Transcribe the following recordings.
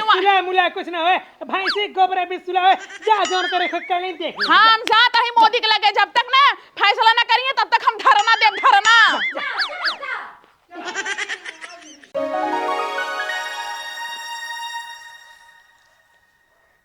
सुला मुला कुछ ना होए भैंसी गोबर बिसुला होए जा जोन करे कहीं देख हम जात ही मोदी के लगे जब तक ना फैसला ना करिए तब तक हम धरना देव धरना।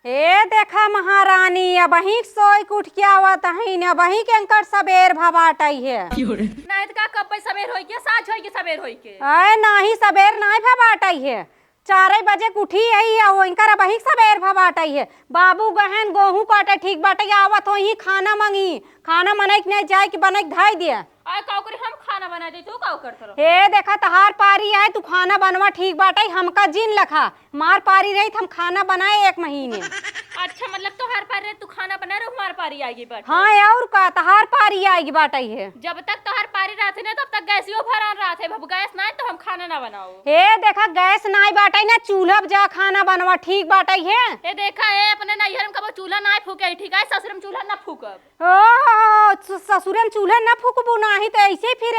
ए देखा महारानी अब ही सोई उठ के आवत है न वही के अंकर सबेर भवाटई है नहीं का कब सबेर होई के साँझ होई के सबेर होई के अय नाही सबेर नाही भवाटई है 4 बजे उठी है इनकर वही सबेर भवाटई है बाबू गहन गेहूं काटे ठीक बाटे आवत हो ही खाना मंगी खाना मनाई नहीं जाए कि बनाई धाई दिया आय काऊ करे हम खाना बना दे तू काऊ करत रहो हे देखा तहार पारी है तू खाना बनवा ठीक बाटे हमका जिन लखा मार पारी रही हम खाना बनाए 1 महीने। अच्छा मतलब तोहार पारी तू खाना बना रहे हमार पारी आएगी बट हाँ और का तहार पारी आएगी बाटे है जब तक तोहार पारी रहते ना तब तक गैसियो भरान रहते अब गैस ना तो हम खाना ना बनाओ हे देखा गैस नाई बाटे ना चूल्हा जा खाना बनवा ठीक बाटे है ए देखा है अपने नैहर में कबो चूल्हा ना फूके ठीक है ससुर में चूल्हा ना फूकब ओ ससुर में चूल्हा ना फूकबू नाही तो ऐसे फिर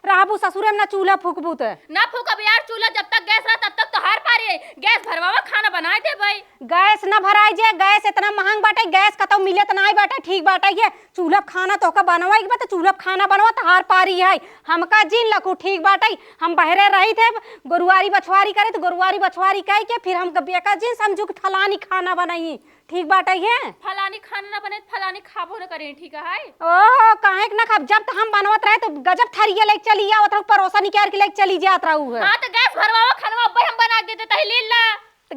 रहबू ससुर में ना चूल्हा फूकबू तो ना फूकब यार चूल्हा जब तक गैस रहा तब तक तोहार पारी है गैस भरवावा खाना बनाए दे भाई गैस ना भराई जे गैस इतना महंग बाटे गैस कतौ मिलत नाई बाटे ठीक बाटे है चूल्हा खाना तो का बनवाई बा तो चूल्हा खाना बनवा तहार पारी है हमका जिन लखू ठीक बाटे हम बहरे रही थे गोरुवारी बछवारी करे तो गोरुवारी बछवारी कह के फिर हम बेका जिन समझू कि फलानी खाना बनाई ठीक बाटे है फलानी खाना ना बने फलानी खाबो ना करे ठीक है ओह काहे ना खाब जब हम बनवत रहे तो गजब थरिया लेके चली आवत रहू परोसा निकाल के लेके चली जात रहू है हां तो गैस भरवावा खाना अब हम बना देते तही लीला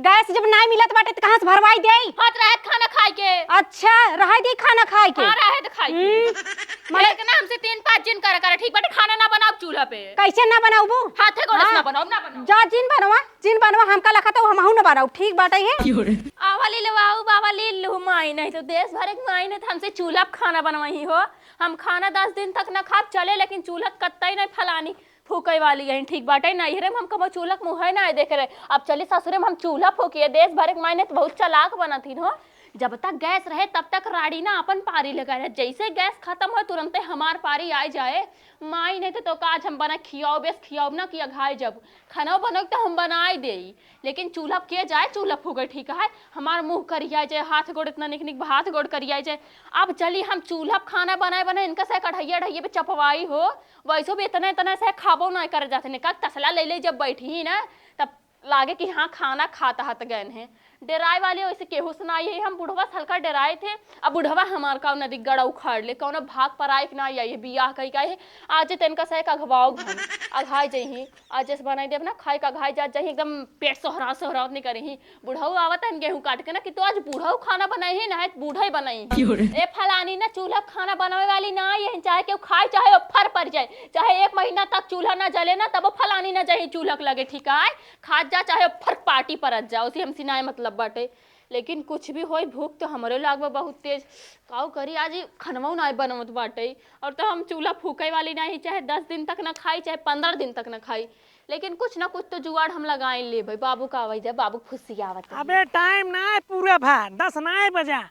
गैस जब नहीं मिलत बाटे तो कहां से भरवाई देई हाथ रहे खाना खाए के अच्छा रह दी खाना खाए के हां रहे तो खाए के माने के ना हमसे 3-5 दिन करे ठीक बाटे खाना ना बनाओ चूल्हा पे कैसे ना बनाऊबू हाथे गोड़स ना बनाओ जा जिन बनवा हमका लखा तो हमहू ना बनाऊ ठीक बाटे है आवा ले लवाऊ बाबा ले लो माई नहीं तो देश भर के माई ने हमसे चूल्हा पे खाना बनवाई हो हम खाना 10 दिन तक ना खा चले लेकिन चूल्हा कत्ता ही नहीं फलानी फूके वाली है ठीक बाटे नहीं रे हम कब चूल्हा मुँह ना देख रहे अब चली ससुरे में हम चूल्हा फूकिए देश भर के माई ने तो बहुत चालाक बना थी हो जब तक गैस रहे तब तक राड़ी ना अपन पारी लगा रहे जैसे गैस खत्म हो तुरंत हमार पारी आ जाए माई नहीं तो आज हम बना खियाओ बेस खियाओ ना कि अघाई जब खाना बनो तो हम बनाए दे लेकिन चूल्हा के जाए चूल्हा फूके ठीक है हमार मुंह करिया जाए हाथ गोड़ इतना निक निक हाथ गोड़ करिया जाए अब चली हम चूल्हा खाना बनाए इनका से कढ़ैया ढैया पे चपवाई हो वैसे भी इतना इतना से खाबो ना कर जाते ने का तसला ले ले जब बैठी ना तब लागे कि हाँ खाना खाता हाथ गए हैं डराए वाले वैसे केहू सुनाई है हम बुढ़वा हल्का डराए थे अब बुढ़वा हमार का नदी गड़ा उखाड़ ले कौन भाग पर आए कि ना आई है बियाह कही का है आज तेनका सह का घबाओ घन अघाई जही आज जैसे बनाई देव ना खाई का घाई जा जही एकदम पेट सोहराव नहीं करी बुढ़ऊ आवत है गेहूं काट के ना कि तो आज बुढ़ऊ खाना बनाई है ना बूढ़ा ही बनाई ए फलानी ना चूल्हा खाना बनावे वाली ना ये चाहे केहू खाए चाहे फर पड़ जाए चाहे 1 महीना तक चूल्हा ना जले ना तब फलानी ना जाए चूल्हा लगे ठीक है खा जा चाहे फर पार्टी परत जा उसी हम सिनाए मतलब बाटे लेकिन कुछ भी होई भूख तो हमरे लागबा बहुत तेज काऊ करी आज खनवा ना बनवत बाटे और तो हम चूल्हा फूके वाली नहीं चाहे 10 दिन तक ना खाई चाहे 15 दिन तक ना खाई लेकिन कुछ ना कुछ तो जुगाड़ हम लगाए ले भाई बाबू का आवाज बाबू खुशी आवत अबे टाइम ना पूरा भा 10 ना बजा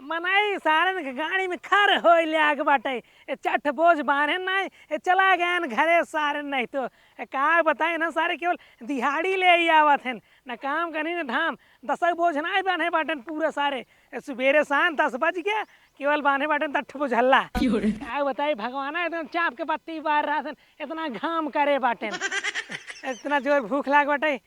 मनाई सारन के गाड़ी में खर हो ले आगे बाटे चट बोझ बांधे नहीं चला गए घरे सारे नहीं तो का बताए ना सारे केवल दिहाड़ी ले आवत हैं न काम करनी न धाम 10 बोझ ना बांधे बाटन पूरे सारे सुबेरे शाम 10 बज गया केवल बांधे बाटन तठ बोझ हल्ला क्या बताए भगवान एकदम चाप के पत्ती बार रहा था इतना घाम करे बाटन इतना जोर भूख लाग बाटे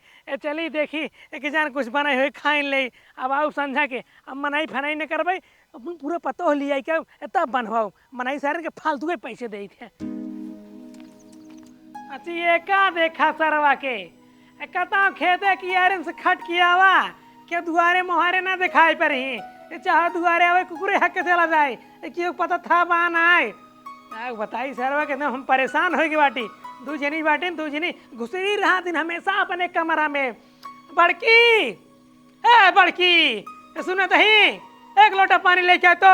चली देखी एक जान कुछ बनाई हुई खाई ले अब आओ समझा के अब मनाई फनाई न करबे पूरा पतो लिया क्या तब बनवाओ मनाई सारे के फालतू के पैसे दे थे अच्छा ये का देखा सरवा के कता खेते की यार से खट किया हुआ क्या दुआरे मुहारे ना दिखाई पर ही चाहे दुआरे आवे कुकुरे हक चला जाए क्यों पता था बान आए बताई सरवा के हम परेशान हो गए बाटी दू जनी घुसरी रहा दिन हमेशा अपने कमरा में बड़की सुनो तो ही 1 लोटा पानी लेके आए तो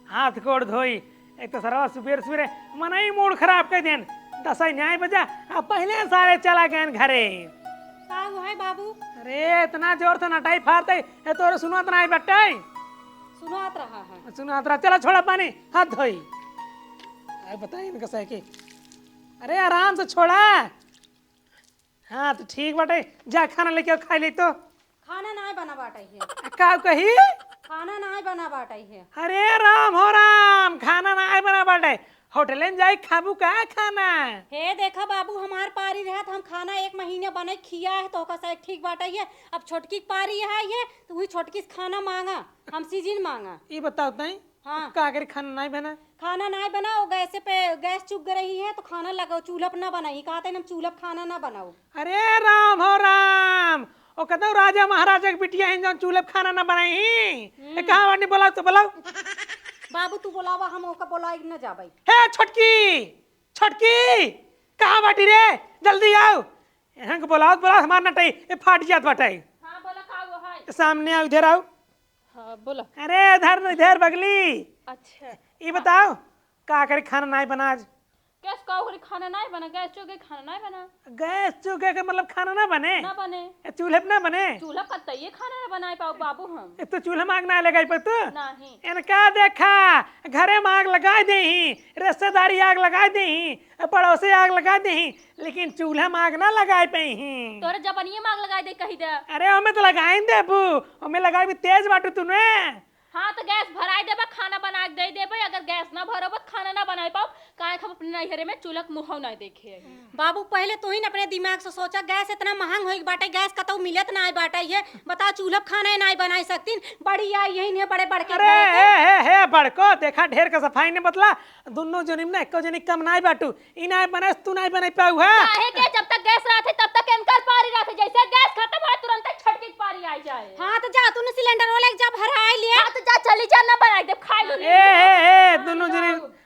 हाथ गोड़ धोई एक तो सरवा सुबेरे मनाई मूड खराब कर देन 10 न्याय बजा अब पहले सारे चला गए घरे है बाबू अरे इतना जोर से नटाई फाड़ते तो सुनात नहीं बट्टे सुनात रहा चला छोड़ा पानी हाथ धोई बताइए इनका सह के अरे आराम से छोड़ा हाँ तो ठीक बाटे जा खाना लेके खा ले तो खाना नहीं बना बाटे है, का कही? खाना नहीं बना बाटे है। अरे राम हो राम, खाना ना बना बाटे, होटलें जाई खाबू का खाना? हे देखा बाबू, हमार पारी रहा हम खाना 1 महीने बने खिया है तो ओका से ठीक बाटे है। अब छोटकी पारी है ये तो वही छोटकी से खाना मांगा, हम सीजन मांगा। ये बताओ तई, हाँ। का करे खाना नहीं बना? खाना नहीं बनाओ, गैस पे गैस चुग रही है तो खाना लगाओ, चूल्हा पर ना बनाई, कहते हम चूल्हा पर खाना ना बनाओ। अरे राम हो राम, ओ कहता राजा महाराजा की बिटिया है जो चूल्हे पे खाना ना बनाई। कहाँ बाटी बोलाओ तो बोलाओ। बाबू तू बोलावा, हम ओका बोलाई न जाबई। हे छोटकी, छोटकी कहाँ बाटी रे, जल्दी आओ। यहाँ को बोलाओ बोलाओ, हमारा नटाई ये फाट जात बाटाई। हाँ बोला का वो है। सामने आओ, इधर आओ। हाँ बोला। अरे इधर इधर बगली। अच्छा ये बताओ का करे खाना नहीं बना आज? गैस का ओकरे खाना नहीं बना, गैस चौके खाना नहीं बना। गैस चूल्हे का मतलब खाना ना बने? ना बने। ये चूल्हे पे ना बने? चूल्हा कतई खाना ना बनाए पाओ बाबू हम। ये तो चूल्हा मांग ना लगाई पर तू? नहीं। इनका देखा घरे में आग लगा दे, रिश्तेदारी आग लगा दे, पड़ोसी आग लगा दे, लेकिन चूल्हा में आग ना लगाए पे। तोरे जबनिए मांग लगाए दे कही दे। अरे हमें तो लगाई दे बू, हमें लगाई भी तेज बाटू तूने। हाँ तो गैस भराई देबा, खाना बना के दे देबा। अगर गैस ना भरोबा खाना ना बनाए पाओ, काहे हम अपने नैहरे में चूल्हा के मुंह ना देखे। बाबू पहले तू ही न अपने दिमाग से सोचा, गैस इतना महंग होई बाटे, गैस कतौ मिलत ना बाटे है। बता चूल्हा पे खाना नहीं बनाई सकतीन, बड़ी आई यही है बड़े बड़के। अरे हे बड़को देखा ढेर का सफाई ने बतला, दोनों जनी में एको जनी कम नहीं बाटू। ई नहीं बने तू नहीं बने पाऊ है। काहे के जब तक गैस रहते तब तक इनकर पारी रहते, जैसे गैस खत्म हो तुरंत छटकी पारी आ जाए। हाँ तो जा तूने सिलेंडर वाले जा भराई लिया। हाँ तो जा चली जा, ना बनाई दे खाई लो। ए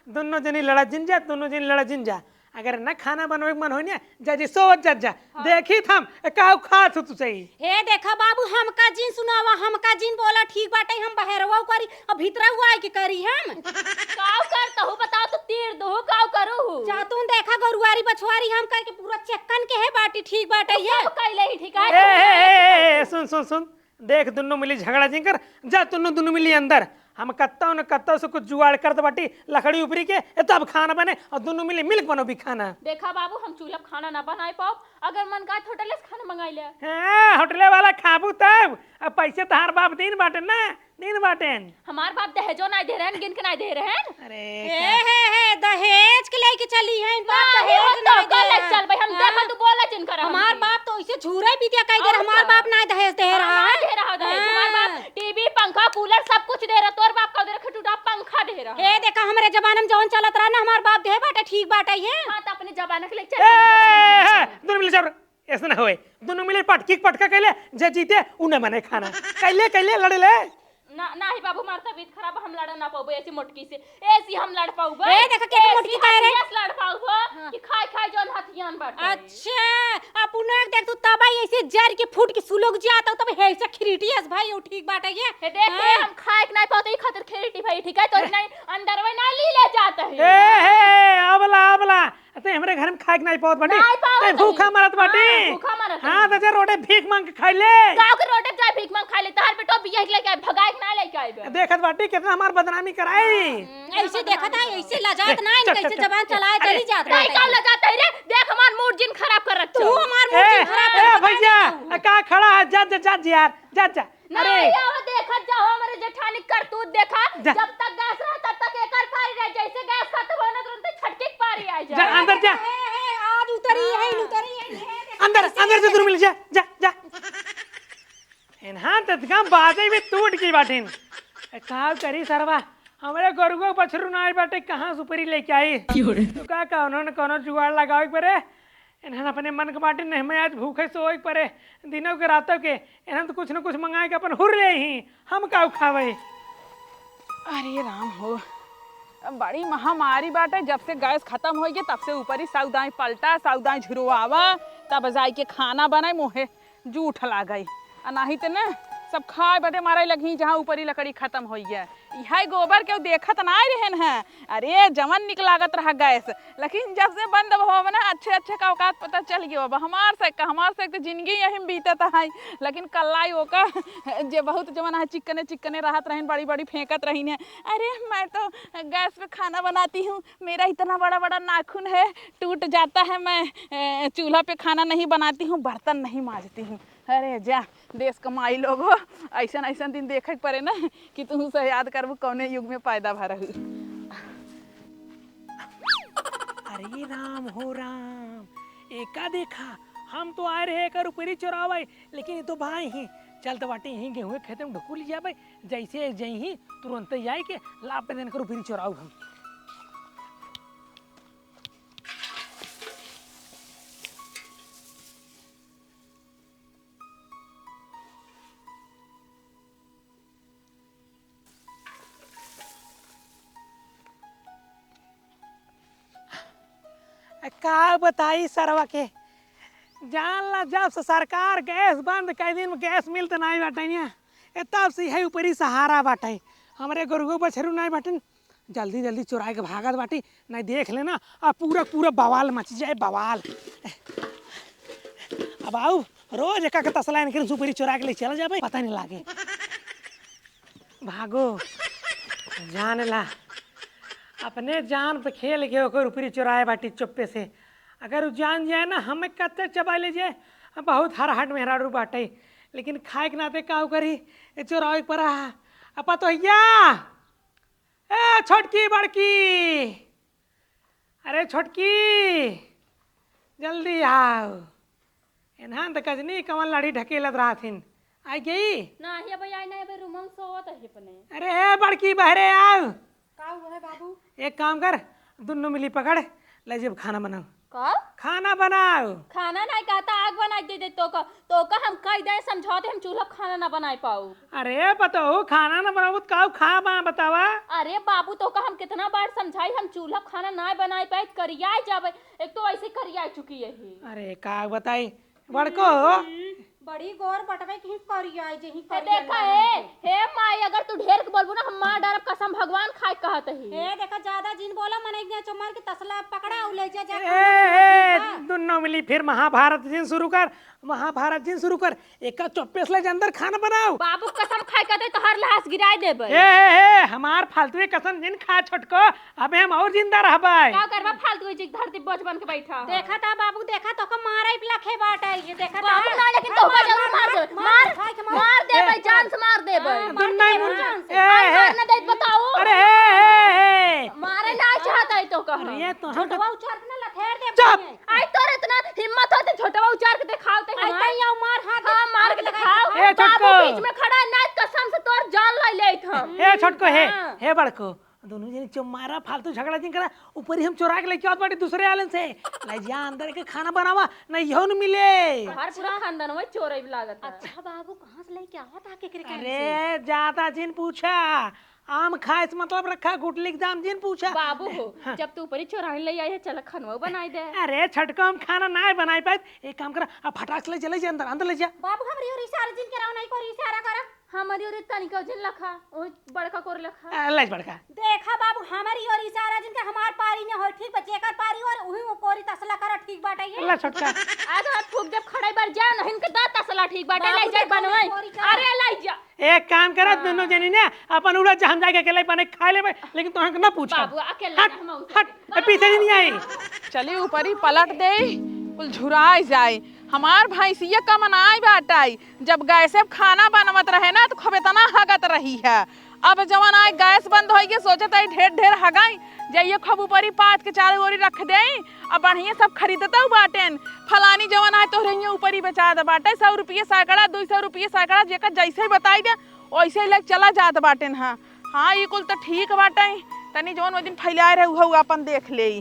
दोनों जनी लड़ा जिन जा, दोनों जनी लड़ा जिन जा। अगर ना खाना बनवे के मन हो ना जा जी सोच जा। देखी थम काऊ खात तू सही। हे देखा बाबू, हमका जिन सुनावा, हमका जिन बोला ठीक बाटे, हम बहरवा करी अब भीतरा हुआ है कि करी हम। काऊ करता हूँ बताओ तो तीर दो काऊ करू। जा तू देखा गरुआरी बछवारी हम कह के पूरा चक्कन के है बाटी ठीक बाटे है। कैले ही ठीक है। सुन देख, दोनों मिली झगड़ा जिंकर जा, दोनों मिली अंदर। हम कत्ता न कत्ता से कुछ जुगाड़ करते बाटी लकड़ी ऊपरी के तब खाना बने, और दोनों मिली मिल्क बनो भी खाना। देखा बाबू, हम चूल्हा खाना ना बनाए पाओ, अगर मन का होटल से खाना मंगाई ले। हाँ होटले वाला खाबू तब, अब पैसे तो हर बाप दिन बाटे ना, दिन बाटे। हमार बाप दहेजो नहीं दे रहे हैं, गिन के नहीं दे रहे हैं। अरे हे दहेज के लेके चली है बाप, नहीं हो दहेज तो नहीं दे गलत चल भाई, हम देखा तू बोला जिनकर हमार बाप तो ऐसे झूरे भी दिया कई देर, हमार बाप ना दहेज दे रहा है। दे रहा दहेज, हमार बाप टीवी पंखा कूलर सब कुछ दे रहा, तोर बाप का दे रहा खटूटा पंखा दे रहा। हे देखा हमरे जमाने में जौन चलत रहा ना, हमार बाप दे बाटे ठीक बाटे है। हां तो अपने जमाने के लिए चल। दोनों मिले जब ऐसा ना होए, दोनों मिले पटकी पटका कैले जे जीते उन्हें बने खाना कैले लड़े ले ना नहीं बाबू, हमार तबीयत खराब, हम लड़ ना पाऊबे ऐसी मोटकी से, ऐसी हम लड़ पाऊबे। ए देखा के मोटकी कह रहे लड़ पाऊबे कि खाई जोन हथियान बाटे। अच्छा अपन देख तू तबाई ऐसे जर के फूट के सुलोग जाता तब हे से खरीटियस भाई ओ ठीक बाटे ये। हे देख हम खाए के नहीं पाते, खातिर खरीटी भाई ठीक है, तो नहीं अंदर में ना ली ले जाता है। ए आबला ते हमरे घर में खाए के नहीं पावत बाटी, ते भूखा मरत बाटी। भूखा मरत हां तो जे रोटे भीख मांग के खाई ले, गांव के रोटे जाए भीख मांग खा ले, तार बेटो बियाह के लेके भगाए के ना लेके आइबे। देखत बाटी कितना हमार बदनामी कराई। ऐसे देखा था, ऐसे लजात ना इन कैसे जबान चलाए चली जात रहा नहीं काम लजाता है रे, देख हमार मूड जिन खराब कर रखो। तू हमार मूड खराब कर भैया का खड़ा है, जा यार जा। अरे आओ देखत जाओ हमारे जेठानी करतूत देखा, जब तक गैस रहा तब तक एकर पारी रह, जैसे गैस खत्म होने तुरंत छटके पारी आ जाए। जा अंदर जा, आज उतरी है अंदर से दूर मिल जा। इन्हां तक काम बातें भी टूट की बाटिन। का करी सरवा, हमारे गोरुगो पछरू ना आई बाटे, कहां सुपरी लेके आई। तो का उन्होंने कोनो जुगाड़ लगावे परे, इन्हन अपने मन के बाटे नहीं, मैं आज भूखे सोई परे दिनों के रातों के, इन्हन तो कुछ न कुछ मंगाए के अपन हुर ले ही, हम का खावे। अरे राम हो, बड़ी महामारी बाटे, जब से गैस खत्म हो गई तब से ऊपर ही सौदाई पलटा, सौदाई झुरवावा, तब जाई के खाना बनाए, मुहे जूठ ला गई। नहीं तो ना सब खाए बदे मारे लगी, जहाँ ऊपर ही लकड़ी खत्म हो गया। यह गोबर के देखत ना रहन है। अरे जमन निक लागत रहा गैस, लेकिन जब से बंद हो ना अच्छे अच्छे का औकात पता चल गया। अब हमार से तो जिंदगी यही बीतत है। लेकिन कल्लाई ओका जे बहुत जमन है चिकने चिकने राहत रहन, बड़ी बड़ी फेंकत रही है। अरे मैं तो गैस पे खाना बनाती हूँ, मेरा इतना बड़ा बड़ा नाखून है टूट जाता है, मैं चूल्हा पे खाना नहीं बनाती हूँ, बर्तन नहीं मांजती हूँ। अरे जा देश कमाई लोग हो, ऐसा ऐसा दिन देखे पड़े ना कि तुम से याद करबू कौने युग में पैदा भरहू। अरे राम हो राम, एका देखा हम तो आए रहे कर ऊपरी चोरावे, लेकिन ये तो भाई ही चलते बाटे यहीं गेहूँ के खेत में ढुकू ली जाए जैसे जही तुरंत जाए के लाभ पे देन कर ऊपरी चोराऊ हम। का बताई सरवा के जान ला, जब से सरकार गैस बंद कर दिन में गैस मिलते नहीं बाटे तब से यही ऊपरी सहारा बाटे। हमारे गुरगो बछरू नहीं बाटन, जल्दी जल्दी चुराए के भागत बाटी, नहीं देख लेना अब पूरा पूरा बवाल मच जाए बवाल। अब आओ रोज एक तसला निकल ऊपरी चुरा के ले चला जाए, पता नहीं लागे। भागो जान ला, अपने जान पे खेल के होकर ऊपरी चुराए बाटी चुप्पे से। अगर वो जान जाए ना हमें कत्ते चबा ले जाए, बहुत हरहट मेहरारू बाटे, लेकिन खाए के नाते का करी चुराए पर अपा तो ए छोटकी बड़की, अरे छोटकी जल्दी आओ। एनहान तो कजनी कमल लाड़ी ढकेलत रहा थीन, आई गई ना ही भाई आई ना भाई रूमन सोवत है अपने। अरे बड़की बहरे आओ। का हुआ है बाबू? एक काम कर, दोनों मिली पकड़ ले जब खाना बनाओ। का खाना बनाओ। खाना नहीं कहता आग बना दे तो का हम कह दे समझौते हम चूल्हा खाना ना बना पाऊ। अरे बताओ खाना ना बनाओ तो खा बा बतावा। अरे बाबू तो का हम कितना बार समझाई हम चूल्हा खाना ना बना पाए करिया जावे, एक तो ऐसे करिया चुकी है। अरे का बताई बड़को बड़ी गौर बटवे की करिया जही हे देखा हे माई, अगर तू ढेर के बोलबू ना हम मार डरब कसम भगवान खाए कहत ही। ए देखा ज्यादा जिन बोला मने के चमार के तसला पकड़ा उ ले जा जा। ए दोनों मिली फिर महाभारत दिन शुरू कर, महाभारत दिन शुरू कर। एक चौप्पे से अंदर खाना बनाओ। बाबू कसम खाए कहते तो हर लाश गिराए देबे। ए हमार फालतू कसम जिन खा छोटको, अबे हम और जिंदा रहबे। का करबा फालतू जी धरती बोझ बन के बैठा। देखा था बाबू, देखा तो का मारे लखे बाटा ये देखा था। बाबू ना, लेकिन तो जरूर मार दे भाई, जान से मार दे भाई। मारने दे बताओ। अरे मारे ना चाहता है तो कह। अरे तो छोटवा उचार के ना लखेर दे। चुप। आई तोर इतना हिम्मत होते छोटवा उचार के दिखाओते आई तैया मार हाथ। हां मार के दिखाओ। ए छोटको बाबू बीच में खड़ा है ना, कसम से तोर जान ले लेत हम। ए छोटको हे बड़को, दोनों जने चुमारा फालतू झगड़ा जिन करा, ऊपर ही हम चोरा के लेके आवत बाटी दूसरे आलन से। ले जा अंदर के खाना बनावा नहीं यहो न मिले। हर पूरा खानदान में चोरई लागत है। अच्छा बाबू कहां से लेके आवत आके करे? अरे ज्यादा जिन पूछा, आम खाए से मतलब रखा, गुटली के दाम जिन पूछा। बाबू हो जब तू ऊपर ही चोराने ले आई है, चल खनवा बनाई दे। अरे छटको हम खाना ना बनाई पाए, एक काम करा अब फटाक से ले चले जा अंदर ले जा। बाबू हमरी और इशारा जिन कराओ नहीं को इशारा करा। हमारी और तनिका जिन लखा ओ बड़का कोर लखा ले बड़का। देखा बाबू हमारी और इशारा जिन के हमार पारी ने हो ठीक बचे कर पारी और उही कोरी तसला करा ठीक बाटे ये। ले छोटका आज हम फूक जब खड़े बार जा नहीं इनके दांत तसला ठीक बाटे ले जा बनवाई। अरे ले जा एक काम करा, दोनों जनी ने अपन उड़ा जहां जाके अकेले बने खा लेबे, लेकिन तोहके ना पूछा। बाबू अकेले हम हट पीछे नहीं आई। चली ऊपर ही पलट दे, कुल झुराई जाए। हमार भैंसिया का मनाई बाटाई, जब गैस खाना बनवत रहे ना तो खूब इतना हगत रही है। अब जवन आए गैस बंद हो गई, सोचत है ढेर ढेर हगाई जाइए, खूब ऊपर ही पात के चारों ओरी रख दे। अब बढ़िया सब खरीदता बाटेन, फलानी जवन आए तो रही ऊपर ही बचा दे बाटे। 100 रुपये सैकड़ा, 200 रुपये सैकड़ा, जेकर जैसे ही बताई दे वैसे ही लग चला जात बाटेन। हाँ ये कुल तो ठीक बाटे, तनी जवन वो दिन फैलाए रहे वो अपन देख ले।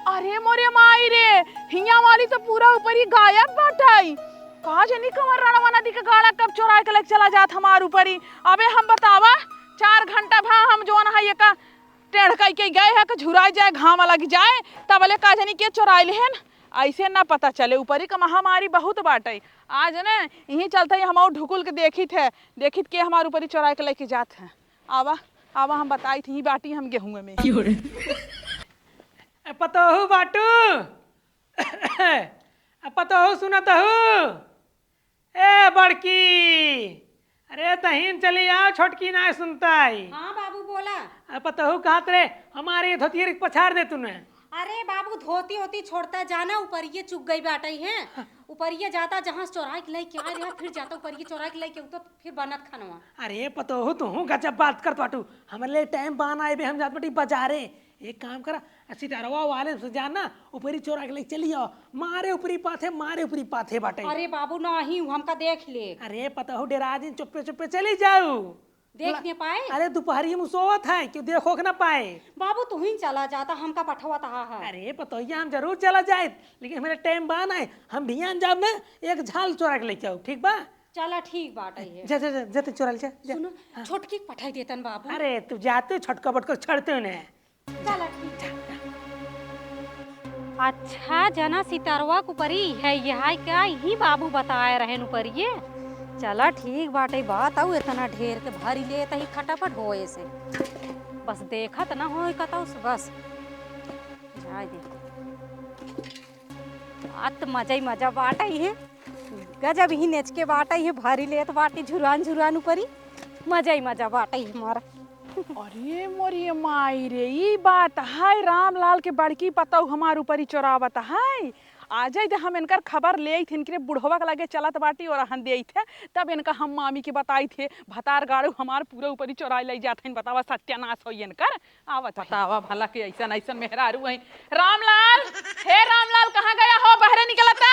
अरे मोरे माई रे, हिया वाली तो पूरा ऊपर ही गायब बाटाई। कहा जनी कमर राणा नदी के गाड़ा कब चोरा के लेके चला जात हमार ऊपर ही। अबे हम बतावा 4 घंटा भा हम जोन है ये का टेढ़ कई के गए है कि झुराई जाए, घाम लग जाए, तब ले का जनी के चोराई लेहन। ऐसे ना पता चले, ऊपर ही का महामारी बहुत बाटे। आज ने यही चलते हम ढुकुल के देखित के हमार ऊपर ही चोरा के लेके जात है। आवा आवा हम बताई थी बाटी हम गेहूं में पतोहू बाटू पतोहू सुनतहू ए बड़की अरे तहीन चली आओ छोटकी ना सुनताई। हाँ बाबू बोला। पतोहू कहत रे हमारी धोती पछाड़ दे तूने। अरे बाबू धोती होती छोड़ता जाना, ऊपर ये चुग गई बाटा ही है। ऊपर ये जाता जहाँ चौराहे के लायक क्या रहा, फिर जाता ऊपर ये चौराहे के लायक तो फिर बनत खानवा। अरे पतोहू तू गजब बात कर बाटू, हमारे लिए टाइम बान आए बे, हम जात बटी बाजारे। एक काम करा सितारवा वाले से जाना ऊपरी चौरा के लिए चली आओ, मारे ऊपरी पाथे बाटे। अरे बाबू नहीं हमका देख ले। अरे पतोहू डेरा दिन चुप्पे चुप्पे चली जाऊ, देख नहीं पाए। अरे दोपहरी में सोवत है क्यों देखो ना पाए। बाबू तू ही चला जाता, हमका पठवा तहा है। अरे पतोहिया हम जरूर चला जाए, लेकिन हमारे टाइम बान आए, हम भियान जाब ना एक झाल चोरा के लेके आओ, ठीक बा। चला ठीक बात है। जा जा जा तू चोरा ले जा। सुनो छोटकी पठाई देतन बाबू। अरे तू जाते छटका बटका छड़ते हो ना। चला ठीक है। अच्छा जना सितारवा कुपरी है यह क्या ही बाबू बताए रहे नुपरिये। चला ठीक बाटे बात आऊ इतना ढेर के भारी ले तही खटापट होए से बस देखत ना होए कतौ से बस जाए दे। बात मजा ही मजा बाटा ही है, गजब ही नेच के बाटा ही है, भारी लेत बाटी झुरान झुरान ऊपरी मजा ही मजा बाटा ही हमारा। अरे मोरी माई रे ई बात है रामलाल के बड़की पतौ हमार ऊपर ही चोरावत है। आ जाए हम इनकर खबर ले आई थे, इनके बुढ़वा के लगे चलत बाटी और हन दे थे, तब इनका हम मामी के बताई थे भतार गाड़ू हमार पूरा ऊपर ही चोरा ले जाते। बतावा सत्यानाश हो इनकर। आवत बतावा भला के ऐसा ऐसा मेहरारू है। रामलाल हे रामलाल कहाँ गया हो, बहरे निकलता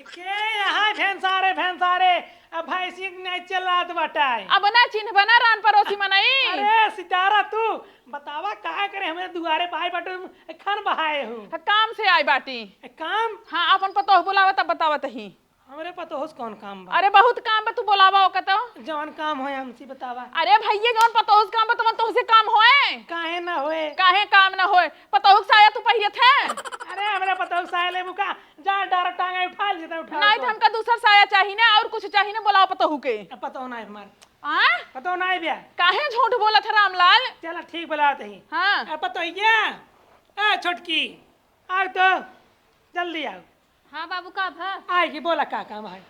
के यहाँ भैंसारे अब भैंसी नहीं चलात बटाई। अब ना चिन्ह बना रान पड़ोसी मनाई। अरे सितारा तू बतावा कहा करे हमें दुआरे पाए बटे खान बहाए हूँ। काम से आई बाटी काम। हाँ अपन पतो बुलावा तब बतावत ही। हमरे पता हो कौन काम बा। अरे बहुत काम बा, तू बोलावा ओका तो जवन काम होए हमसे बतावा। अरे भैया जवन पतो उस काम बा तुम तो से काम होए काहे ना होए। काहे काम ना होए, पतो साया तू पहिए थे। अरे हमरे पता साया ले बुका जा डायरेक्ट टांगे उठा लेता उठा। नहीं तो हमका दूसरा साया चाहिए ना और कुछ चाहिए ना, बोलाओ पतो के। पता हो ना हमार हां पता हो ना बिया। काहे झूठ बोला था रामलाल। चला ठीक बोलाते ही। हां पता हो गया। ए छोटकी आओ तो जल्दी आओ। हाँ बाबू का भा आएगी बोला का काम है।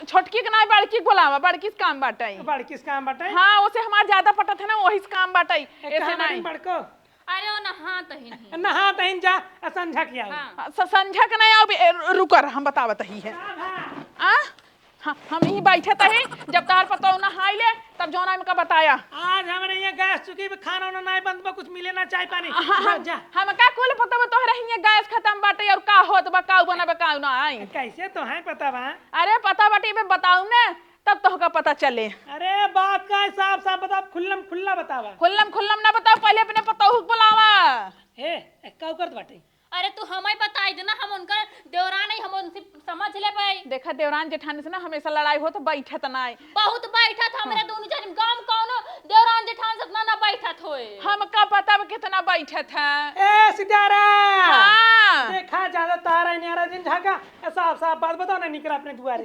छोटकी के ना बड़की बोलावा, बड़की से काम बाटाई। बड़ किस काम बटाई। हाँ उसे हमार ज्यादा पता था ना, वही से काम बाटाई ऐसे नहीं। बड़को अरे वो नहा तही नहा तहिन जा संझा किया। हाँ। संझा के नहीं आओ रुकर हम बतावत ही है। हाँ हम यही बैठे थे जब तार पता ना हाई ले तब जौन का बताया। आज हमरे ये गैस चुकी खाना वाना नहीं बंद बा, कुछ मिले ना चाय पानी। जा हम का कुल पता बा तोहरे हिया गैस खत्म बाटे और का होत बा का बनाबे का ना आई। कैसे तो है पता बा। अरे पता बाटे बे बताऊ ना तब तो का पता चले। अरे बात का साफ साफ बता, खुल्लम खुल्ला बतावा। खुल्लम ना बताओ, पहले अपने पता बुलावा। ए का करत बाटे। अरे तू हमें बताई देना, हम उनका देवरा नहीं, हम उनसे समझ ले पाई। देखा देवरान जेठानी से ना हमेशा लड़ाई हो तो बैठत ना। बहुत बैठा था हमरे दोनों जन गांव कौनो देवरान जेठान से ना बैठा होए। हम का पता कितना बैठत है। ए सितारा हां देखा ज्यादा तारा ही नारा दिन झाका साफ साफ बात बताओ ना। निकरा अपने दुआरे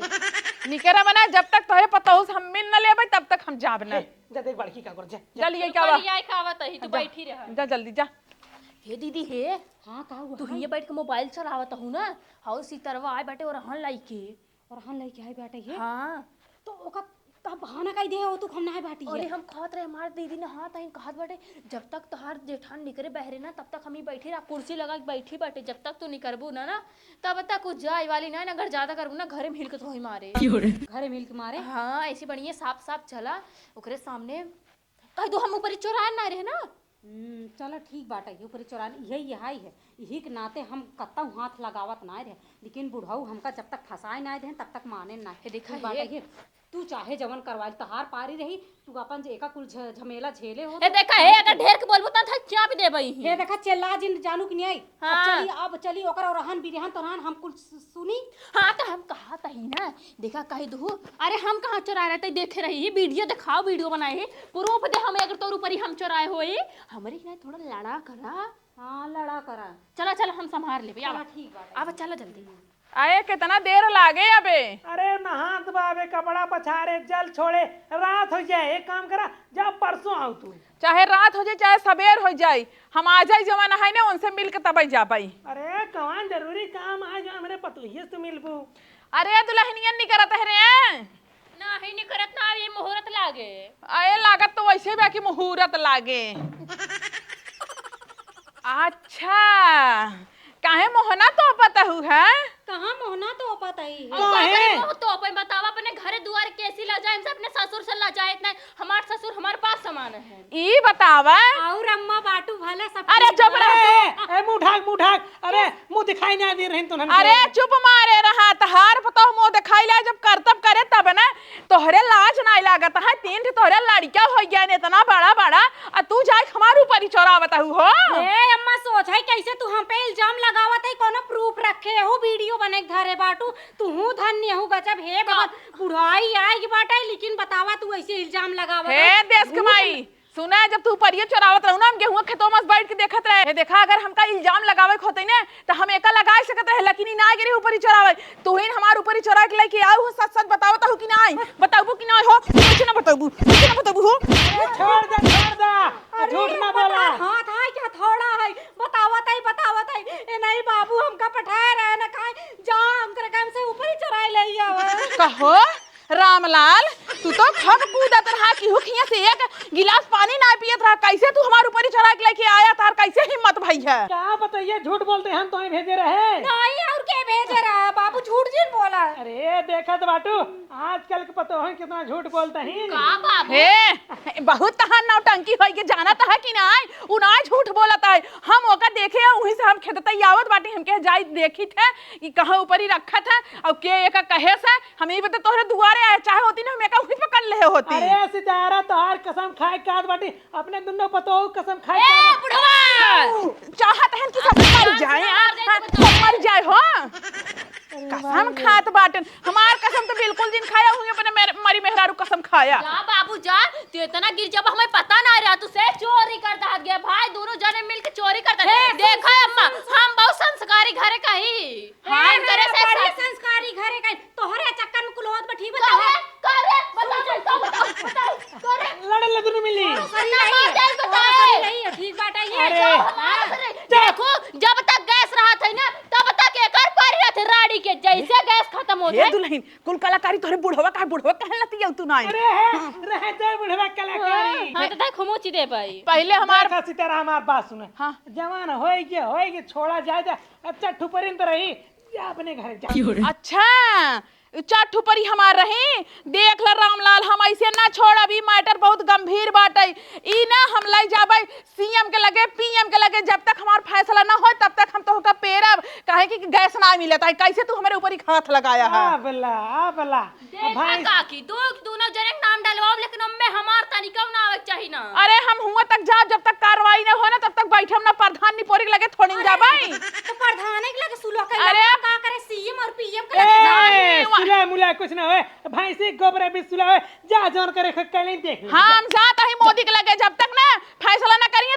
निकरा बना जब तक तोहे पता हो हम मिल न लेबै तब तक हम जाब ना। जा देख बड़की का कर जा चलिए क्या बा आई खावत ही तू बैठी रह। जा जल्दी जा। हे दीदी हे हाँ का हुआ? तू हिये बैठ के मोबाइल चलावत हूं ना, हाउ सीतरवा आए बाटे और हन लाई के और हम लइके आई बाटे है। हां तो ओका तब बहाना कई दे हो तू हम ना बाटी अरे है। हम कहत रहे हमार दीदी ने हां तही कहत बाटे जब तक तोहार जेठान निकरे बहरे ना तब तक हम ही बैठी रहा, कुर्सी लगा के बैठी बाटे। जब तक तू निकरबू ना तब तक कुछ जाए वाली ना अगर ज्यादा करबू ना घरे में हिल के तो ही मारे। घरे मिल के मारे। हाँ ऐसी बढ़िया साफ साफ चला ओकरे सामने कह दो हम ऊपर चोरा ना रहे ना। चलो ठीक बाटा ये ऊपर चोरा यही है यही के नाते हम कत्ता हाथ लगावत ना रहे, लेकिन बुढ़ाऊ हमका जब तक फंसाए ना दे तब तक माने ना। देखा बाटा ये तू चाहे जवन करवाई तहार पारी रही, तू अपन एका कुल झमेला झेले हो। ए देखा है अगर ढेर के बोलबो त क्या भी देबई ये देखा चला जिन जानू कि नहीं आई। हाँ। अब चली ओकर और रहन बिरहन तोरहन हम कुल सुनी। हाँ तो हम कहा तही ना देखा कही दो। अरे हम कहाँ चुराए रहते देखे रही वीडियो दिखाओ, वीडियो बनाए है प्रूफ दे हमें अगर तोर ऊपर ही हम चुराए होई हमरे के थोड़ा लड़ा करा। हाँ लड़ा करा। चला चला हम संभाल ले चला ठीक बाटा। अब चला जल्दी। आए कितना देर लागे अबे? अरे नहात बाबे, कपड़ा पछारे, जल छोड़े, रात हो जाए। एक काम करा, जब परसों आओ तू। चाहे रात हो जाए चाहे सबेर हो जाए, हम आ जाए जवाना है ना उनसे मिल के तब जा पाई। अरे कौन जरूरी काम आज मेरे पतोहिए से मिलबू। अरे दुल्हनियन नहीं करत है रे। नहीं नहीं करत ना, ये मुहूर्त लागे। आए लागत तो वैसे भी कि मुहूर्त लागे। अच्छा काहे मोहना तो पता हु है? कहाँ मोहना तो पता ही है। तो अपन बतावा, अपने घरे दुआर कैसी ला जाए, अपने ससुर से ला जाए। इतना हमार ससुर हमारे पास समान है। ई बतावा। और अम्मा बाटू भले सब। अरे चुप रह। मुंह ढाक। अरे मुंह दिखाई नहीं दे रही तुम। अरे चुप मारे रहा, तहार पता मुंह दिखाई ला जब करतब करे तब ना तोहरे लाज नहीं लागत है। तीन तोहरे लड़किया हो गया ने इतना बड़ा बड़ा, और तू जाए हमारे ऊपर ही चोरावत हो। ए अम्मा सोच है कैसे तू हम पे इल्जाम लगावत है, कोनो प्रूफ रखे हो, वीडियो बने धरे बाटू। तू धन्य हो गजब हे बाबा, बुढ़ाई आएगी बाटा, लेकिन बतावा तू ऐसे इल्जाम लगावत हे देश कमाई सुना है, जब तू परिये चोरावत रहू ना, हम गेहूं खेतों में बैठ के देखत रहे। देखा अगर हमका इल्जाम लगावे के होते ना तो हम एका लगा सकत रहे, लेकिन ना गिरी ऊपर ही चोरावे। तू ही हमार ऊपर ही चोरा के लेके आऊ हो। सच सच बतावत हो कि नहीं? बताबू कि नहीं हो? कुछ ना बताबू हो। छोड़ दे, झूठ ना बोला। हाथ है क्या थोड़ा है, बतावत है। ए नहीं बाबू हमका पठाए रहे ना खाए जा, हमकर काम से ऊपर ही चढ़ाई ले आवे। कहो रामलाल, तू तो खब कूदत रहा कि हुखिया से एक गिलास पानी ना पियत रहा। कैसे तू हमारे ऊपर ही चढ़ा के लेके आया? तार कैसे हिम्मत भई है? क्या बताइए, झूठ बोलते हैं, हम तो भेजे रहे। नहीं और के भेजे रहा बाबू, झूठ झूठ बोला। अरे देखा तो बाटू, आजकल के पता है कितना झूठ बोलता है। का बाबू हे बहुत तहां नौटंकी होई के जाना था कि नहीं? उ ना झूठ बोलत है। हम ओका देखे वहीं से हम खेतत आवत बाटी, हम के जाई देखी थे कि कहां ऊपर ही रखा था और के एक कहे से हम ही बता तोहरे दुआरे आए, चाहे होती ना हम एका वहीं पकड़ ले होती। अरे सितारा तोहार कसम खाए काद बाटी, अपने दुनो पतो कसम खाए ए बुढ़वा, चाहत है कि सब मर जाए, मर जाए हो। कसम खात बाटन, हमार कसम तो बिल्कुल दिन खाया हुई, अपने मरी मेहरारू कसम खाया। जा बाबू जा, तू इतना गिर जब हमें पता ना रहा, तू से चोरी करता गया। भाई दोनों जने मिलके चोरी करता। देखा अम्मा, हम बहुत संस्कारी घरे का ही। हां करे से संस्कारी घरे का तोहरे चक्कर में कुलोत में ठीक करे लड़े ले दुनु मिली। ठीक बात है। अरे देखो जब तक गैस रहा था ना तब तक एकर पारी रहते राड़ी के, जैसे गैस खत्म हो हे जाए। दुल्हन कुल कलाकारी तोरे बुढ़वा कहन लती तू नहीं? अरे रहे दे बुढ़वा कलाकारी। हां तो देख खमोची दे भाई। पहले हमार देखा सितारा हमार बात सुने। हाँ। जवान होएगी छोड़ा जाए। अच्छा ठुपरिन तो रही, जा अपने घर जा। अच्छा चाठू परी हमार रही। देख ल रामलाल, हम ऐसे ना छोड़, अभी मैटर बहुत गंभीर बाटे। ई ना हम लाई जाबे सीएम के लगे पीएम के लगे, जब तक हमार फैसला ना हो तब तक हम तो का पेरब। काहे कि गैस ना मिलता है। कैसे तू हमारे ऊपर ही हाथ लगाया है? बला देखा काकी दोनों जने के नाम डलवाओ, लेकिन हमें हमार तरीका ना आवे चाहिए ना। अरे हम हुआ तक जा, जब तक कार्रवाई ना हो ना तब तक बैठे हम ना। प्रधान नि पोरी के लगे थोड़ी न जाबे। तो प्रधान के लगे सुलह कर। अरे का करे सीएम और पीएम के लगे सुला मुला कुछ ना होए, भैंसी गोबर भी सुला होए, जा जोन करे कहीं देख। हम जात ही मोदी के लगे, जब तक ना फैसला ना करिए